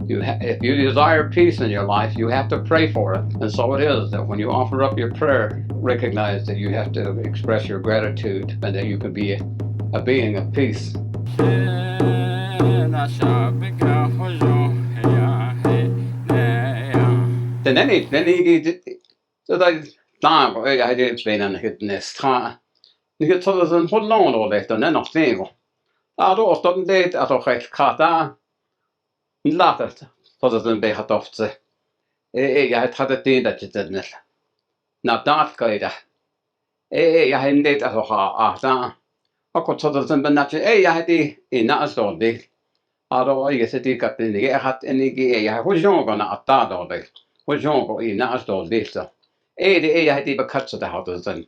If you desire peace in your life, you have to pray for it. And so it is that when you offer up your prayer, recognize that you have to express your gratitude and that you can be a being of peace. Aro I se ka ni hat ni gi ya ho jongo na ata do de ho jongo I na sto de sta de ya di ba kat da hat zan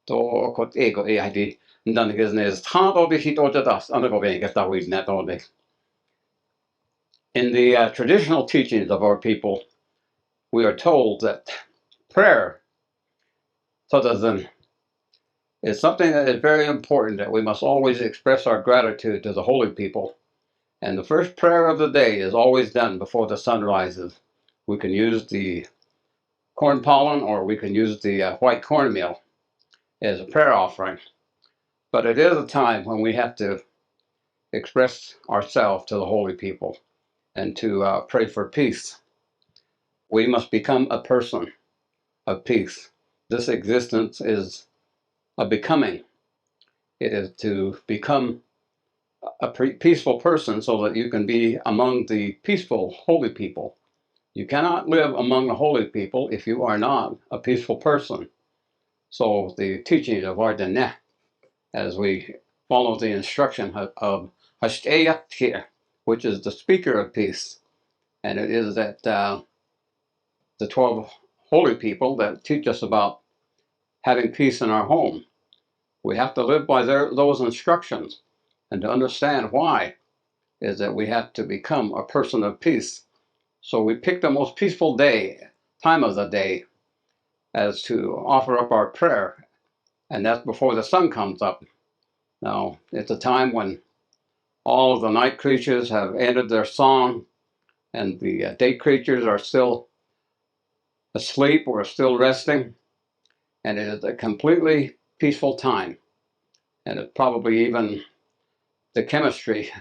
to ko ego ya di ndan ge znes ta do de hit o das an go be get da wi na do de. In the traditional teachings of our people, we are told that prayer is something that is very important, that we must always express our gratitude to the holy people. And the first prayer of the day is always done before the sun rises. We can use the corn pollen or we can use the white cornmeal as a prayer offering. But it is a time when we have to express ourselves to the holy people and to pray for peace. We must become a person of peace. This existence is a becoming. It is to become a peaceful person so that you can be among the peaceful holy people. You cannot live among the holy people if you are not a peaceful person. So the teaching of our Diné, as we follow the instruction of Hashtayat, which is the speaker of peace, and it is that the 12 holy people that teach us about having peace in our home. We have to live by those instructions, and to understand why is that we have to become a person of peace. So we pick the most peaceful time of the day, as to offer up our prayer, and that's before the sun comes up. Now, it's a time when all of the night creatures have ended their song, and the day creatures are still asleep or still resting, and it is a completely peaceful time. And it's probably even the chemistry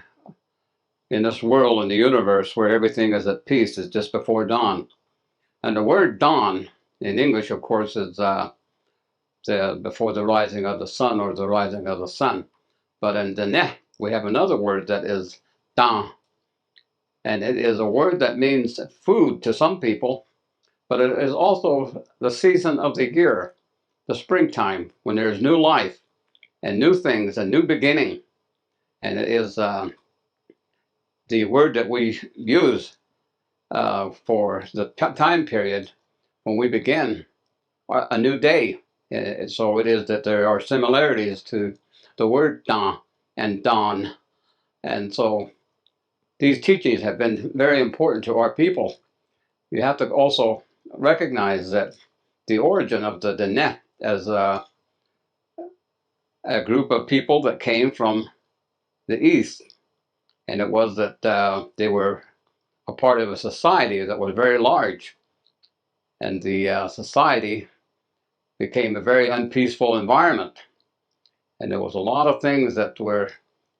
in this world, in the universe, where everything is at peace, is just before dawn. And the word dawn in English, of course, is before the rising of the sun or the rising of the sun. But in Diné, we have another word that is dan. And it is a word that means food to some people, but it is also the season of the year, the springtime, when there's new life and new things, a new beginning. And it is the word that we use for the time period when we begin a new day. So it is that there are similarities to the word dan and dawn. And so these teachings have been very important to our people. You have to also recognize that the origin of the Diné as a group of people that came from the East, and it was that they were a part of a society that was very large, and the society became a very unpeaceful environment, and there was a lot of things that were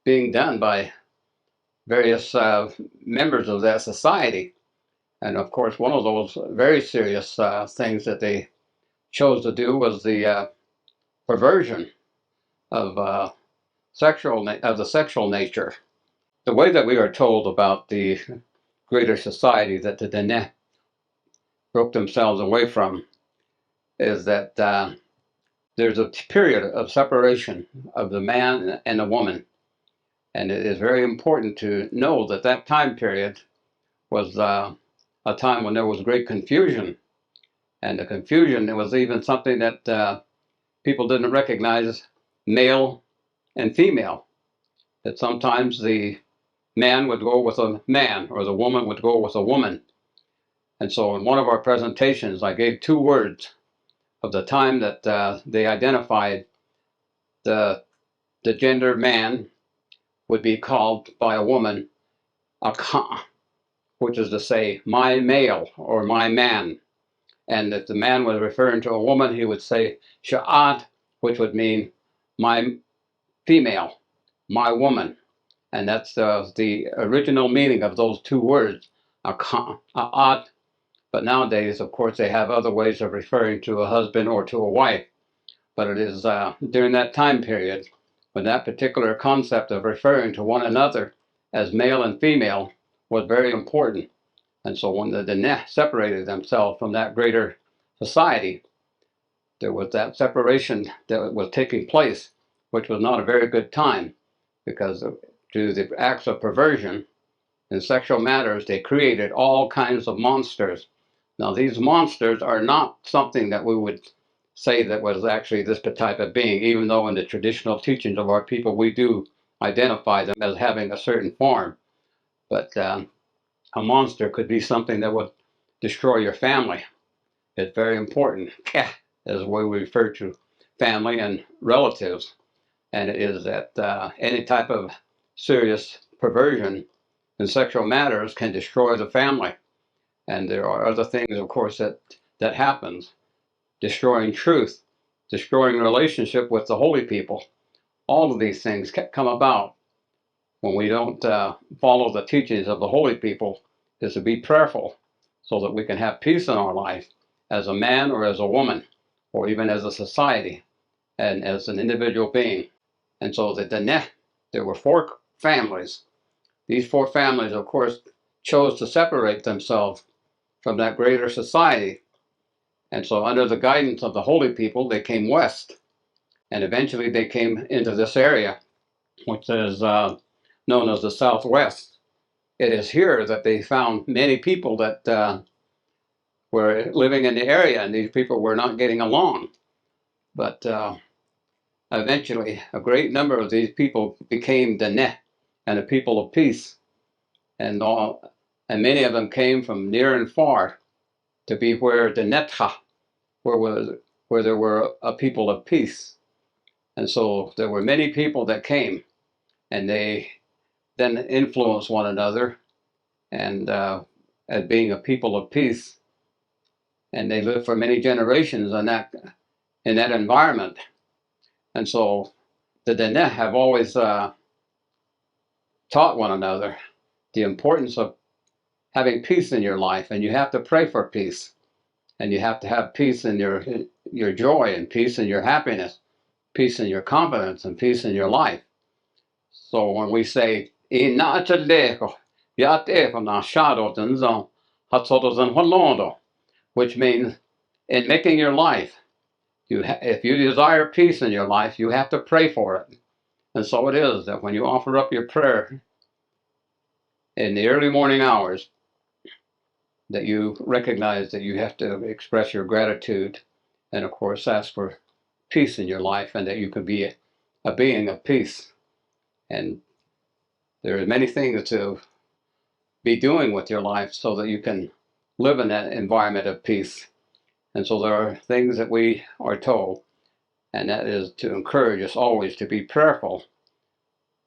being done by various members of that society. And of course, one of those very serious things that they chose to do was the perversion of the sexual nature. The way that we are told about the greater society that the Diné broke themselves away from is that there's a period of separation of the man and the woman. And it is very important to know that that time period was a time when there was great confusion. And the confusion, it was even something that people didn't recognize male and female. That sometimes the man would go with a man or the woman would go with a woman. And so in one of our presentations, I gave 2 words of the time that they identified the gender man would be called by a woman a ka, which is to say, my male or my man. And if the man was referring to a woman, he would say sha'at, which would mean my female, my woman. And that's the original meaning of those two words, a'at. But nowadays, of course, they have other ways of referring to a husband or to a wife. But it is during that time period when that particular concept of referring to one another as male and female was very important. And so when the Diné separated themselves from that greater society, there was that separation that was taking place, which was not a very good time, because through the acts of perversion and sexual matters, they created all kinds of monsters. Now, these monsters are not something that we would say that was actually this type of being, even though in the traditional teachings of our people, we do identify them as having a certain form. But a monster could be something that would destroy your family. It's very important, as we refer to family and relatives. And it is that any type of serious perversion in sexual matters can destroy the family. And there are other things, of course, that happens. Destroying truth, destroying relationship with the holy people. All of these things come about when we don't follow the teachings of the holy people, is to be prayerful so that we can have peace in our life as a man or as a woman, or even as a society and as an individual being. And so there were 4 families. These 4 families, of course, chose to separate themselves from that greater society. And so under the guidance of the holy people, they came west. And eventually they came into this area, which is known as the Southwest. It is here that they found many people that were living in the area, and these people were not getting along. But eventually, a great number of these people became Diné, and a people of peace. And many of them came from near and far to be where Diné, where there were a people of peace. And so there were many people that came, and they then influenced one another, and as being a people of peace. And they lived for many generations in that environment. And so the Diné have always taught one another the importance of having peace in your life, and you have to pray for peace, and you have to have peace in your joy, and peace in your happiness, peace in your confidence, and peace in your life. So when we say which means in making your life, if you desire peace in your life, you have to pray for it. And so it is that when you offer up your prayer in the early morning hours, that you recognize that you have to express your gratitude and, of course, ask for peace in your life, and that you can be a being of peace. And there are many things to be doing with your life so that you can live in that environment of peace. And so there are things that we are told, and that is to encourage us always to be prayerful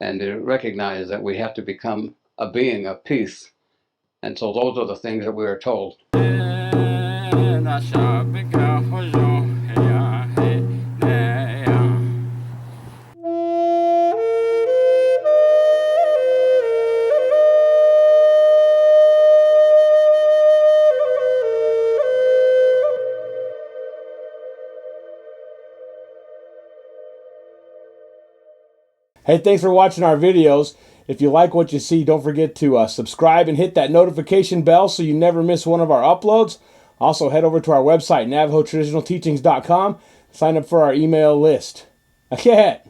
and to recognize that we have to become a being of peace. And so those are the things that we are told. Hey, thanks for watching our videos. If you like what you see, don't forget to subscribe and hit that notification bell so you never miss one of our uploads. Also, head over to our website, NavajoTraditionalTeachings.com. Sign up for our email list. Okay.